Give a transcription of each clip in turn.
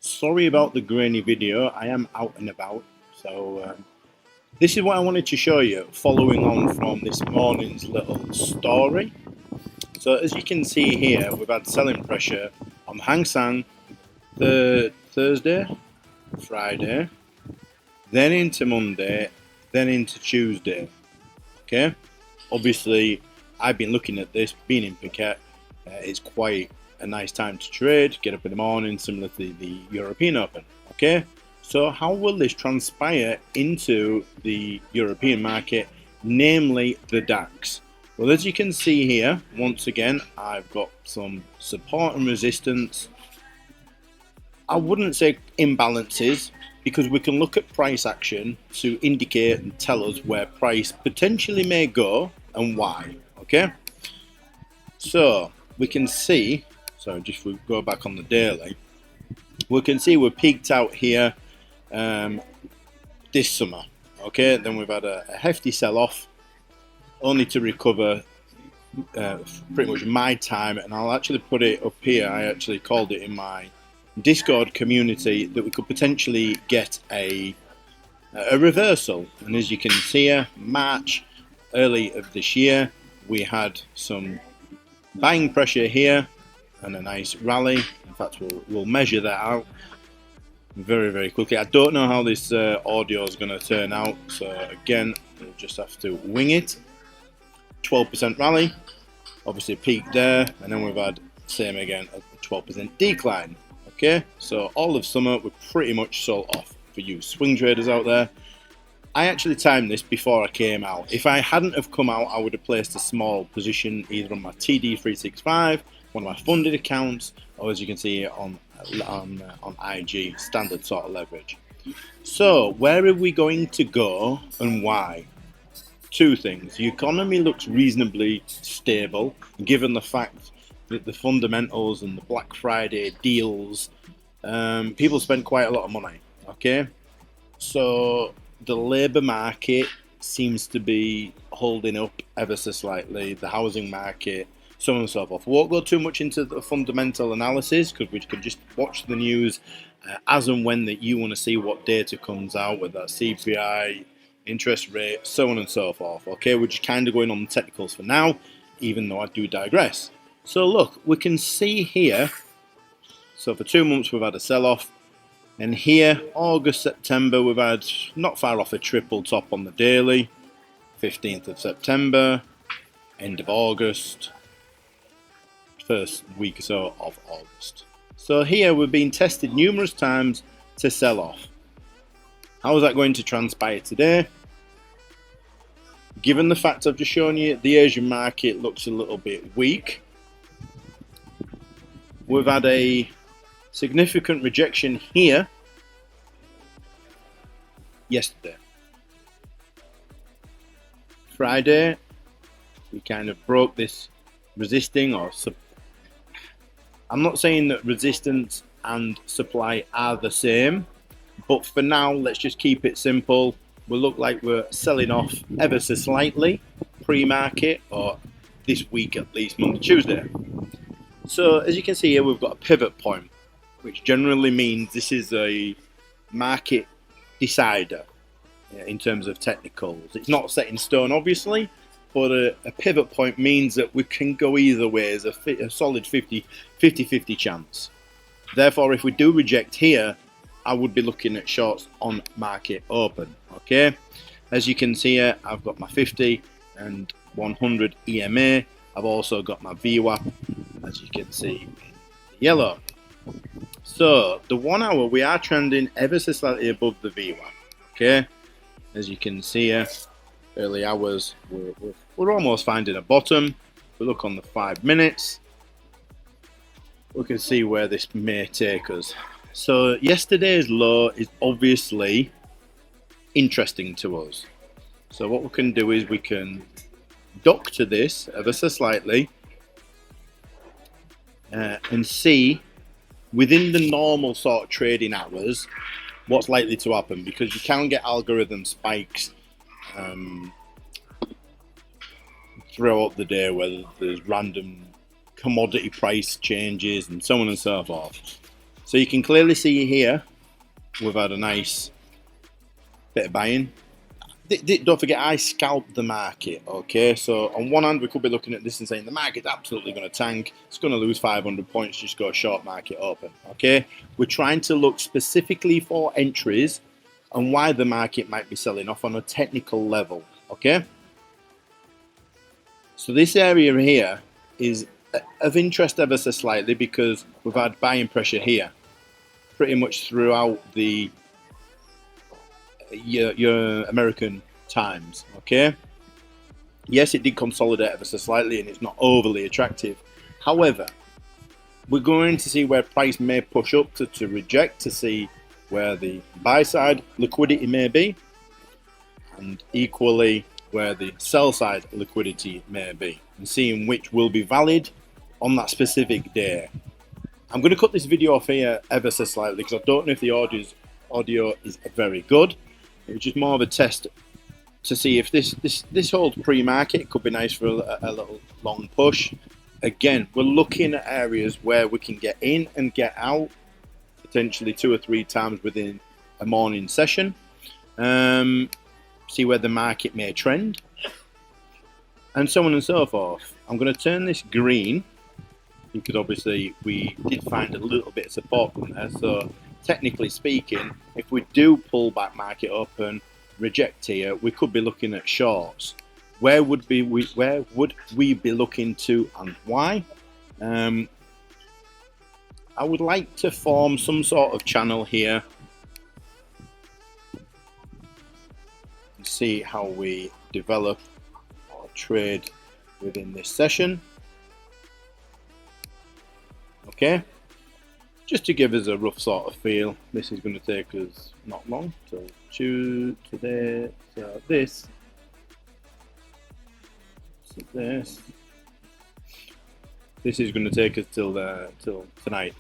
Sorry about the grainy video, I am out and about. So this is what I wanted to show you, following on from this morning's little story. So as you can see here, we've had selling pressure on Hang Seng Thursday, Friday, then into Monday, then into Tuesday. Okay, obviously I've been looking at this, being in Phuket, it's quite a nice time to trade, get up in the morning, similar to the European Open. Okay, so how will this transpire into the European market, namely the DAX? Well, as you can see here, once again, I've got some support and resistance. I wouldn't say imbalances, because we can look at price action to indicate and tell us where price potentially may go and why. Okay, so we can see, so just if we go back on the daily, we can see we're peaked out here this summer. Okay, then we've had a hefty sell-off, only to recover pretty much my time, and I'll actually put it up here. I actually called it in my Discord community that we could potentially get a reversal. And as you can see here, March early of this year, we had some buying pressure here and a nice rally. In fact, we'll measure that out very quickly. I don't know how this audio is going to turn out, so again, we'll just have to wing it. 12% rally, obviously peaked there, and then we've had same again, a 12% decline. Okay, so all of summer we're pretty much sold off for you swing traders out there. I actually timed this before I came out. If I hadn't have come out, I would have placed a small position either on my TD365, one of my funded accounts, or as you can see on IG, standard sort of leverage. So where are we going to go and why? Two things. The economy looks reasonably stable, given the fact that the fundamentals and the Black Friday deals, people spent quite a lot of money. Okay, so the labour market seems to be holding up ever so slightly, the housing market, so on and so forth. Won't go too much into the fundamental analysis, because we can just watch the news as and when that you want to see what data comes out, whether that's CPI, interest rate, so on and so forth. Okay, we're just kind of going on the technicals for now, even though I do digress. So look, we can see here, so for 2 months we've had a sell-off, and here, August, September, we've had not far off a triple top on the daily, 15th of September, end of August, first week or so of August. So here we've been tested numerous times to sell off. How is that going to transpire today? Given the fact I've just shown you, the Asian market looks a little bit weak. We've had a significant rejection here yesterday. Friday, we kind of broke this resisting or I'm not saying that resistance and supply are the same, but for now, let's just keep it simple. We look like we're selling off ever so slightly pre-market, or this week at least, Monday, Tuesday. So as you can see here, we've got a pivot point, which generally means this is a market decider in terms of technicals. It's not set in stone, obviously, but a pivot point means that we can go either way as a solid 50-50 chance. Therefore, if we do reject here, I would be looking at shorts on market open. Okay, as you can see here, I've got my 50 and 100 EMA. I've also got my VWAP, as you can see in yellow. So the 1 hour, we are trending ever so slightly above the VWAP. Okay, as you can see here, early hours, we're almost finding a bottom. If we look on the 5 minutes, we can see where this may take us. So yesterday's low is obviously interesting to us. So what we can do is we can dock to this ever so slightly and see within the normal sort of trading hours what's likely to happen, because you can get algorithm spikes throughout the day, whether there's random commodity price changes and so on and so forth. So you can clearly see here we've had a nice bit of buying. Don't forget, I scalped the market, okay? So on one hand, we could be looking at this and saying the market's absolutely going to tank. It's going to lose 500 points, just go short market open, okay? We're trying to look specifically for entries and why the market might be selling off on a technical level, okay? So this area here is of interest ever so slightly because we've had buying pressure here pretty much throughout the your American times, okay? Yes, it did consolidate ever so slightly and it's not overly attractive. However, we're going to see where price may push up to reject, to see where the buy side liquidity may be, and equally where the sell side liquidity may be, and seeing which will be valid on that specific day. I'm going to cut this video off here ever so slightly because I don't know if the audio is very good. It was just more of a test to see if this holds pre-market. It could be nice for a little long push. Again, we're looking at areas where we can get in and get out potentially 2 or 3 times within a morning session. See where the market may trend and so on and so forth. I'm going to turn this green because obviously we did find a little bit of support from there. So technically speaking, if we do pull back market open, reject here, we could be looking at shorts. Where would we be looking to and why? I would like to form some sort of channel here and see how we develop or trade within this session. Okay, just to give us a rough sort of feel. This is going to take us not long, so choose today. So this is going to take us till tonight,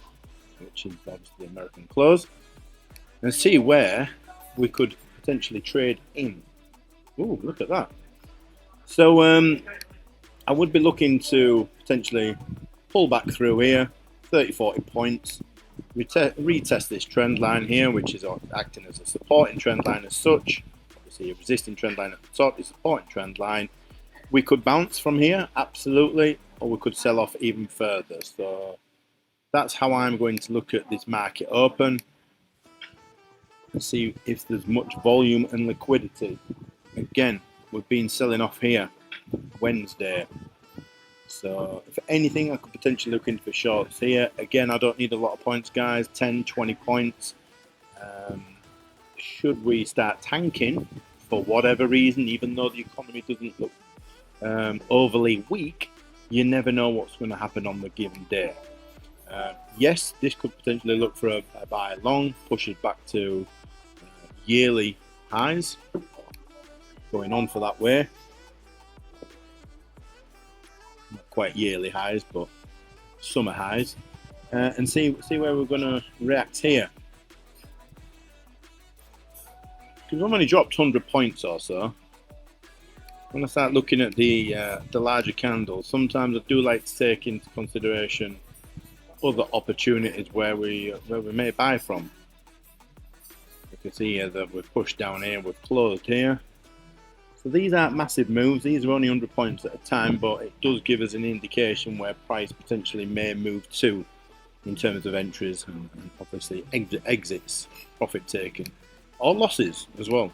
which is obviously the American close, and see where we could potentially trade in. Ooh, look at that. So I would be looking to potentially pull back through here, 30-40 points, retest this trend line here, which is acting as a supporting trend line as such. Obviously a resisting trend line at the top, is supporting trend line. We could bounce from here, absolutely, or we could sell off even further. So that's how I'm going to look at this market open and see if there's much volume and liquidity. Again, we've been selling off here Wednesday. So if anything, I could potentially look into for shorts here. Again, I don't need a lot of points, guys, 10, 20 points. Should we start tanking for whatever reason, even though the economy doesn't look overly weak, you never know what's going to happen on the given day. Yes, this could potentially look for a buy long, pushes back to yearly highs, going on for that way. Not quite yearly highs, but summer highs, and see where we're going to react here. Because I've only dropped 100 points or so. When I start looking at the larger candles, sometimes I do like to take into consideration other opportunities where we may buy from. You can see here that we've pushed down here, we've closed here. So these aren't massive moves, these are only 100 points at a time, but it does give us an indication where price potentially may move to in terms of entries and obviously exits, profit taking, or losses as well.